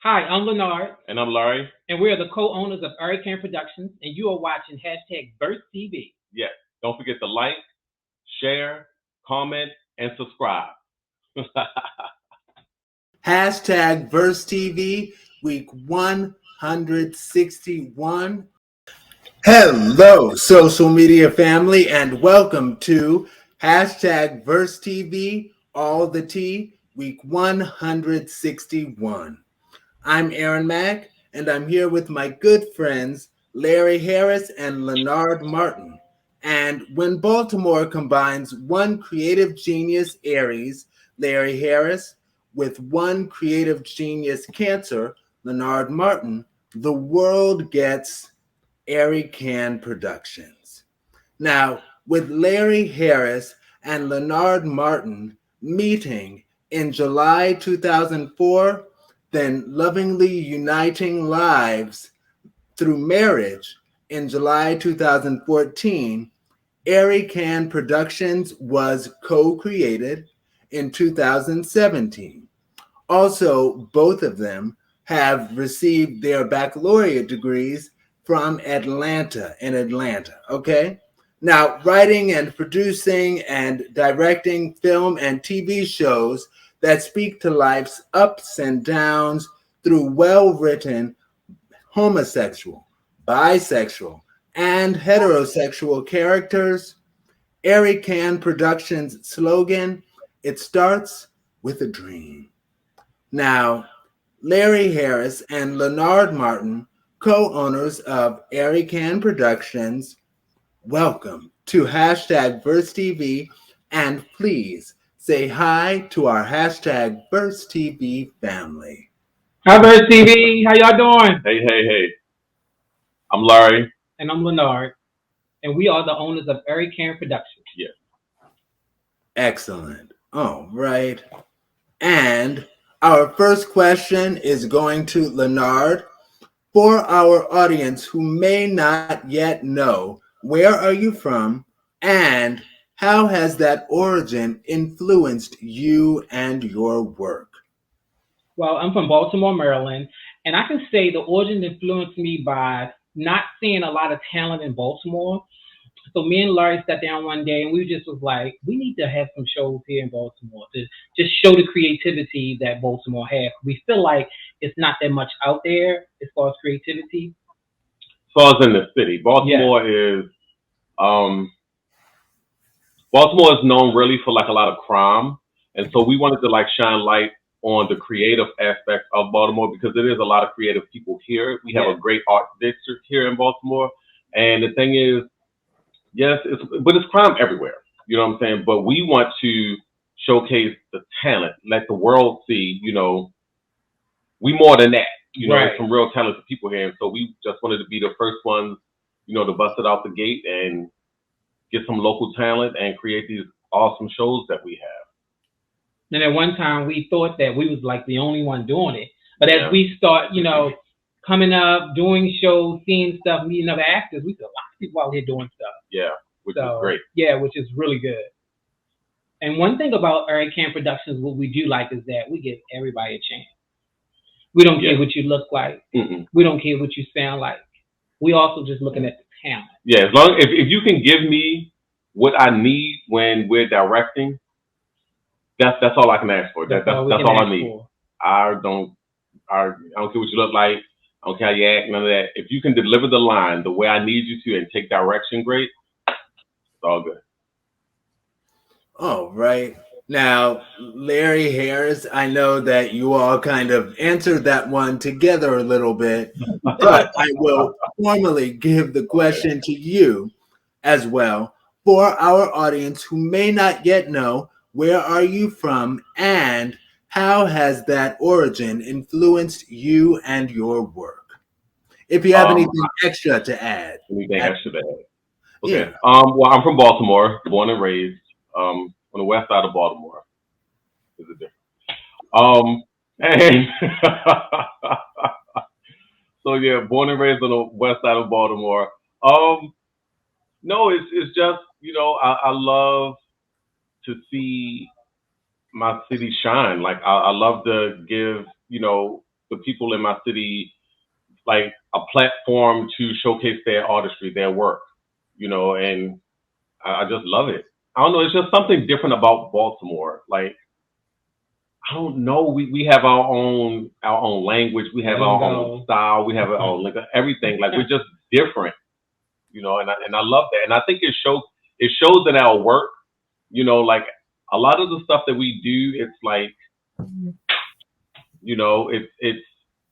Hi, I'm Leonard, And I'm Larry. and we are the co-owners of ArieCan Productions, and you are watching hashtag Burst TV. Yes, don't forget to like, share, comment, and subscribe. Hashtag Verse TV, week 161. Hello, social media family, and welcome to hashtag Verse TV, all the tea, week 161. I'm Aaron Mack, and I'm here with my good friends Larry Harris and Leonard Martin. And when Baltimore combines one creative genius, Aries, Larry Harris, with one creative genius, Cancer, Leonard Martin, the world gets ArieCan Productions. Now, with Larry Harris and Leonard Martin meeting in July 2004, then lovingly uniting lives through marriage in July 2014, ArieCan Productions was co-created in 2017. Also, both of them have received their baccalaureate degrees from Atlanta, okay? Now, writing and producing and directing film and TV shows that speak to life's ups and downs through well-written homosexual, bisexual, and heterosexual characters. ArieCan Productions' slogan, it starts with a dream. Now, Larry Harris and Leonard Martin, co-owners of ArieCan Productions, welcome to hashtag Verse TV, and please say hi to our hashtag Verse TV family. Hi, Burst TV. How y'all doing? Hey. I'm Larry. And I'm Leonard, and we are the owners of ArieCan Productions. Yes. Excellent. All right. And our first question is going to Leonard. For our audience who may not yet know, where are you from and how has that origin influenced you and your work? Well, I'm from Baltimore, Maryland, and I can say the origin influenced me by not seeing a lot of talent in Baltimore. So me and Larry sat down one day and we just was like, we need to have some shows here in Baltimore to just show the creativity that Baltimore has. We feel like it's not that much out there as far as creativity. As far as in the city, um Baltimore is known really for like a lot of crime. And so we wanted to like shine light on the creative aspect of Baltimore because there is a lot of creative people here. We have a great art district here in Baltimore. And the thing is, yes, it's crime everywhere. You know what I'm saying? But we want to showcase the talent, let the world see, we more than that. Right. Some real talented people here. And so we just wanted to be the first ones, to bust it out the gate and get some local talent and create these awesome shows that we have. And at one time we thought that we was like the only one doing it. But as we start, coming up, doing shows, seeing stuff, meeting other actors, we see a lot of people out here doing stuff. Yeah, which is great. Yeah, which is really good. And one thing about ArieCan Productions, what we do like is that we give everybody a chance. We don't care what you look like. Mm-mm. We don't care what you sound like. We also just looking at the talent. Yeah, as long if you can give me what I need when we're directing, that's all I can ask for. That's all I need. I don't care what you look like. I don't care how you act, none of that. If you can deliver the line the way I need you to and take direction great, it's all good. All right. Now, Larry Harris, I know that you all kind of answered that one together a little bit, but I will formally give the question to you as well. For our audience who may not yet know, where are you from and how has that origin influenced you and your work? If you have anything extra to add. Anything extra to add? Okay. Yeah. Well, I'm from Baltimore, born and raised. On the west side of Baltimore. Is it different? And so yeah, born and raised on the west side of Baltimore. No, it's just I love to see my city shine. Like I love to give the people in my city like a platform to showcase their artistry, their work, and I just love it. I don't know, it's just something different about Baltimore. Like I don't know, we have our own language, we have our own style, we have our own like everything. Like we're just different, and I love that, and I think it shows in our work, like a lot of the stuff that we do, it's like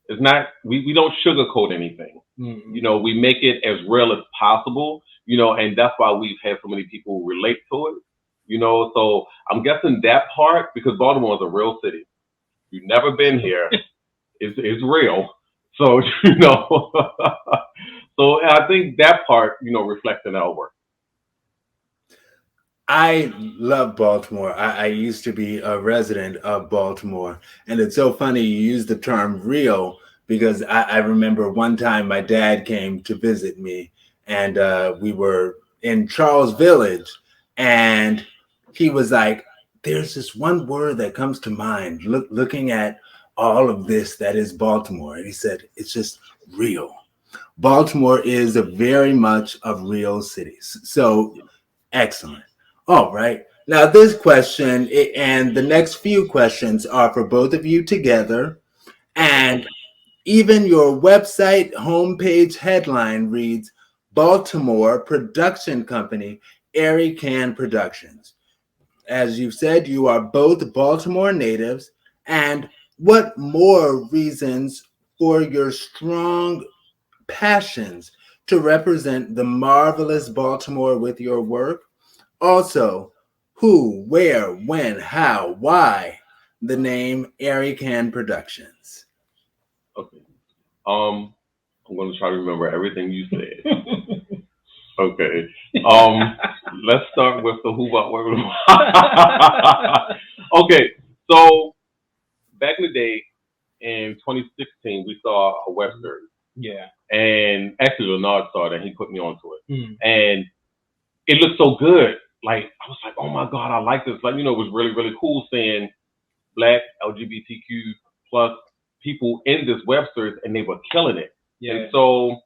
it's not we don't sugarcoat anything. We make it as real as possible, and that's why we've had so many people relate to it. So I'm guessing that part because Baltimore is a real city. You've never been here. It's real. So so I think that part, reflects in our work. I love Baltimore. I used to be a resident of Baltimore. And it's so funny you use the term real because I remember one time my dad came to visit me and we were in Charles Village and he was like, there's this one word that comes to mind looking at all of this that is Baltimore. And he said, it's just real. Baltimore is a very much a real city. So excellent. All right. Now, this question and the next few questions are for both of you together. And even your website homepage headline reads Baltimore Production Company, ArieCan Productions. As you've said, you are both Baltimore natives. And what more reasons for your strong passions to represent the marvelous Baltimore with your work? Also, who, where, when, how, why the name ArieCan Productions? Okay. I'm going to try to remember everything you said. Okay. Let's start with the who, what, where. Okay. So back in the day, in 2016, we saw a web series. Yeah. And actually, Leonard saw it and he put me onto it. And it looked so good. Like, I was like, oh my God, I like this. Like, it was really, really cool seeing Black LGBTQ plus people in this web series and they were killing it. Yeah. And so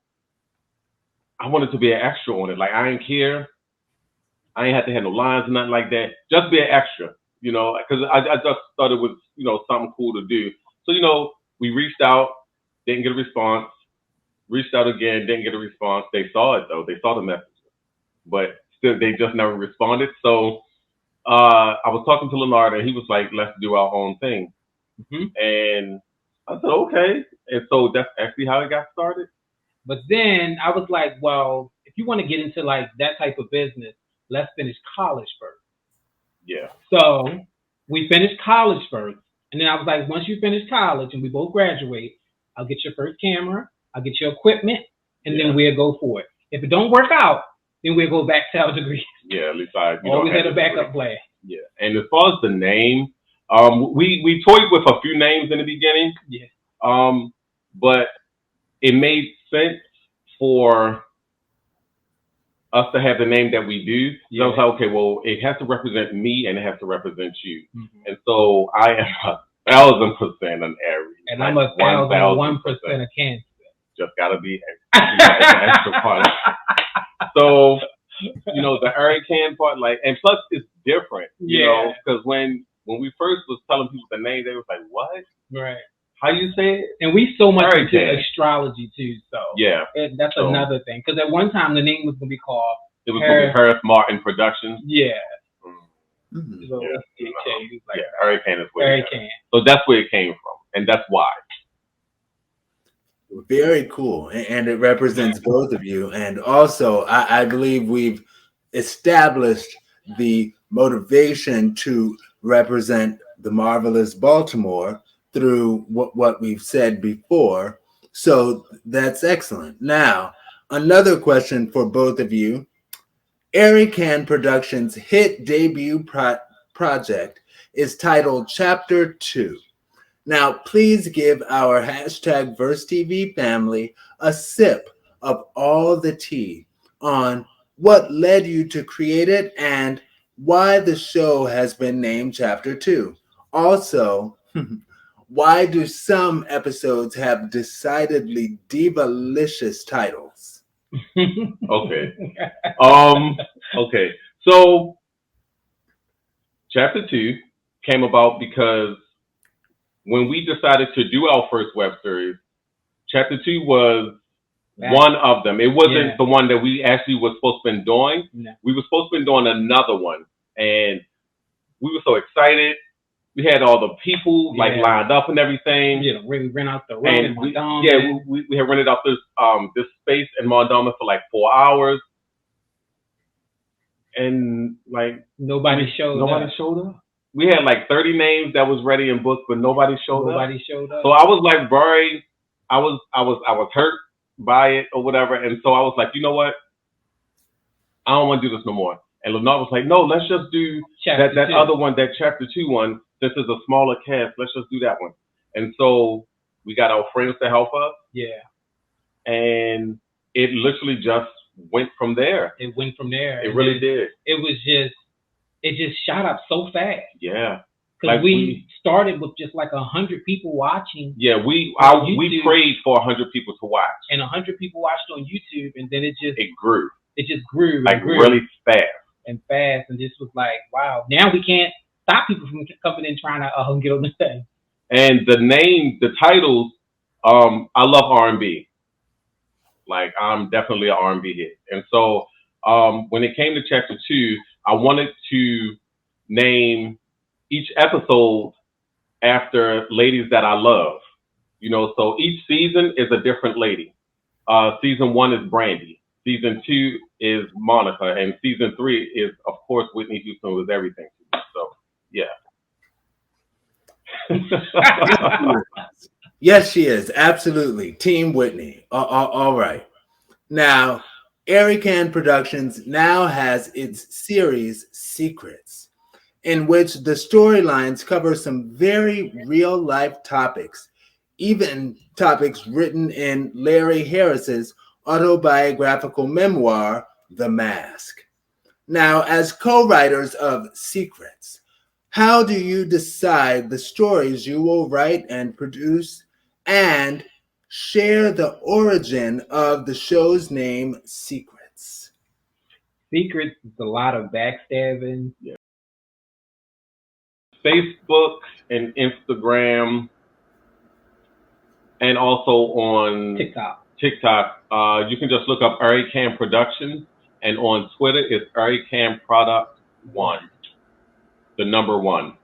I wanted to be an extra on it. Like, I ain't care. I ain't had to have no lines or nothing like that. Just be an extra, because I just thought it was, something cool to do. So, we reached out, didn't get a response, reached out again, didn't get a response. They saw it though. They saw the message, but still, they just never responded. So I was talking to Leonard, and he was like, "Let's do our own thing." And I said, "Okay." And so that's actually how it got started. But then I was like, "Well, if you want to get into like that type of business, let's finish college first." Yeah. So we finished college first, and then I was like, "Once you finish college and we both graduate, I'll get your first camera, I'll get your equipment, and then we'll go for it. If it don't work out, then we'll go back to our degree." Yeah, at least I always had a backup plan. Yeah, and as far as the name, we toyed with a few names in the beginning. Yeah. But it made sense for us to have the name that we do. So I was like, okay, well, it has to represent me and it has to represent you. And so I am 1,000% an Aries. And I'm 1,001% a Cancer. Just gotta be extra part. So, the ArieCan part, like, and plus it's different, because when we first was telling people the name, they was like, "What? Right? How you say it?" And we so much into astrology too, so that's so, another thing. Because at one time the name was gonna be called ArieCan Productions. Yeah. Mm-hmm. So ArieCan is where ArieCan. So that's where it came from, and that's why. Very cool, and it represents both of you. And also, I believe we've established the motivation to represent the marvelous Baltimore through what we've said before. So that's excellent. Now, another question for both of you. ArieCan Productions' hit debut project is titled Chapter 2. Now, please give our #VerseTV family a sip of all the tea on what led you to create it and why the show has been named Chapter 2. Also, Why do some episodes have decidedly divalicious titles? Okay. Okay. So chapter 2 came about because when we decided to do our first web series, chapter 2 was one of them. It wasn't the one that we actually was supposed to be doing. No. We were supposed to be doing another one, and we were so excited. We had all the people like lined up and everything. Yeah, we rent out the room in Mondawmin. We had rented out this space in Mondawmin for like 4 hours, and like nobody showed up. We had like 30 names that was ready and booked, but nobody showed up. So I was like very, I was hurt by it or whatever, and so I was like, you know what? I don't want to do this no more. And Leonard was like, no, let's just do that other one, that chapter 2 one. This is a smaller cast. Let's just do that one. And so we got our friends to help us. Yeah. And it literally just went from there. It went from there. It really did. It just shot up so fast. Yeah. Because we started with just like 100 people watching. Yeah, we prayed for 100 people to watch. And 100 people watched on YouTube, and then it grew. It just grew. Like really fast. And just was like, wow. Now we can't stop people from coming in trying to get on the thing. And the name, the titles, I love R&B. Like I'm definitely an R&B hit. And so when it came to chapter 2, I wanted to name each episode after ladies that I love. You know, so each season is a different lady. Season 1 is Brandy. Season 2 is Monica. And season 3 is, of course, Whitney Houston was everything to me. So, yeah. Yes, she is. Absolutely. Team Whitney. All right. Now, ArieCan Productions now has its series Secrets, in which the storylines cover some very real-life topics, even topics written in Larry Harris's autobiographical memoir, The Mask. Now, as co-writers of Secrets, how do you decide the stories you will write and produce and share the origin of the show's name, Secrets? Secrets is a lot of backstabbing. Yeah. Facebook and Instagram, and also on TikTok. You can just look up ArieCan Productions, and on Twitter it's ArieCan Product 1, the number 1.